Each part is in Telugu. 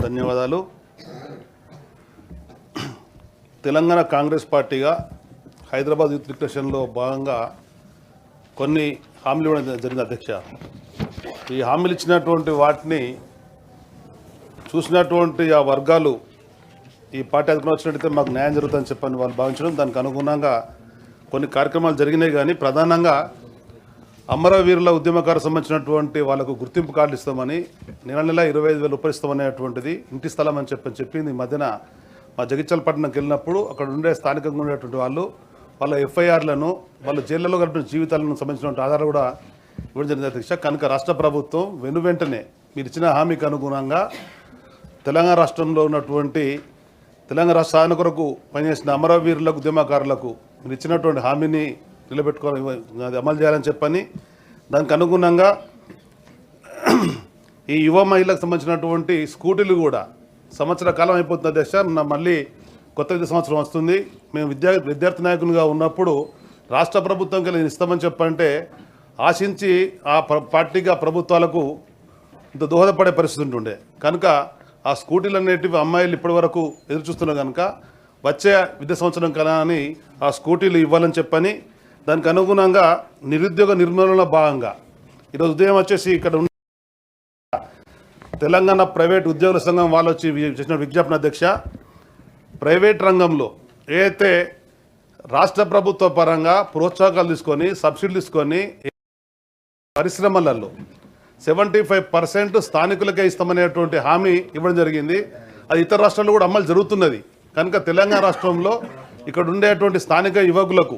ధన్యవాదాలు. తెలంగాణ కాంగ్రెస్ పార్టీగా హైదరాబాద్ యూత్ డిక్లరేషన్లో భాగంగా కొన్ని హామీలు ఇవ్వడం జరిగింది అధ్యక్ష. ఈ హామీలు ఇచ్చినటువంటి వాటిని చూసినటువంటి ఆ వర్గాలు ఈ పార్టీ అధికారం వచ్చినట్టయితే మాకు న్యాయం జరుగుతుందని చెప్పని వాళ్ళు భావించడం, దానికి అనుగుణంగా కొన్ని కార్యక్రమాలు జరిగినాయి. కానీ ప్రధానంగా అమరవీరుల ఉద్యమకారు సంబంధించినటువంటి వాళ్ళకు గుర్తింపు కార్డులు ఇస్తామని, నెల 25,000 రూపాయలు ఇస్తామనేటువంటిది, ఇంటి స్థలం అని చెప్పింది. ఈ మధ్యన మా జగిత్యాల పట్టణంకి వెళ్ళినప్పుడు అక్కడ ఉండే స్థానికంగా ఉండేటువంటి వాళ్ళ ఎఫ్ఐఆర్లను, వాళ్ళ జైళ్లలో గడిపిన జీవితాలను సంబంధించినటువంటి ఆధారాలు కూడా ఇవ్వడం జరిగింది అధ్యక్ష. కనుక రాష్ట్ర ప్రభుత్వం వెనువెంటనే మీరు ఇచ్చిన హామీకి అనుగుణంగా తెలంగాణ రాష్ట్రంలో ఉన్నటువంటి తెలంగాణ రాష్ట్ర సాధన కొరకు పనిచేసిన అమరవీరులకు ఉద్యమకారులకు మీరు ఇచ్చినటువంటి హామీని నిలబెట్టుకోవాలి, అది అమలు చేయాలని చెప్పని, దానికి అనుగుణంగా ఈ యువ మహిళలకు సంబంధించినటువంటి స్కూటీలు కూడా సంవత్సర కాలం అయిపోతుంది అధ్యక్ష. మళ్ళీ కొత్త విద్యా సంవత్సరం వస్తుంది. మేము విద్యార్థి నాయకునిగా ఉన్నప్పుడు రాష్ట్ర ప్రభుత్వంకి నేను ఇస్తామని చెప్పంటే ఆశించి ఆ పార్టీగా ప్రభుత్వాలకు ఇంత దోహదపడే పరిస్థితి ఉంటుండే. కనుక ఆ స్కూటీలు అనేటివి అమ్మాయిలు ఇప్పటి వరకు ఎదురు చూస్తున్నారు. కనుక వచ్చే విద్యా సంవత్సరం కదా అని ఆ స్కూటీలు ఇవ్వాలని చెప్పని, దానికి అనుగుణంగా నిరుద్యోగ నిర్మూలనలో భాగంగా ఈరోజు ఉదయం వచ్చేసి ఇక్కడ ఉన్న తెలంగాణ ప్రైవేట్ ఉద్యోగుల సంఘం వాళ్ళు వచ్చి చేసిన విజ్ఞాపన అధ్యక్ష, ప్రైవేట్ రంగంలో ఏదైతే రాష్ట్ర ప్రభుత్వ పరంగా ప్రోత్సాహకాలు తీసుకొని సబ్సిడీలు తీసుకొని పరిశ్రమలలో 75% స్థానికులకే ఇస్తామనేటువంటి హామీ ఇవ్వడం జరిగింది. అది ఇతర రాష్ట్రాల్లో కూడా అమలు జరుగుతున్నది. కనుక తెలంగాణ రాష్ట్రంలో ఇక్కడ ఉండేటువంటి స్థానిక యువకులకు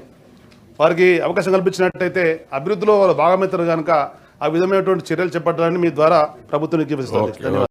వారికి అవకాశం కల్పించినట్టయితే అభివృద్ధిలో వాళ్ళు భాగమవుతారు. కనుక ఆ విధమైనటువంటి చర్యలు చేపట్టాలని మీ ద్వారా ప్రభుత్వం విజ్ఞప్తిస్తుంది. ధన్యవాదాలు.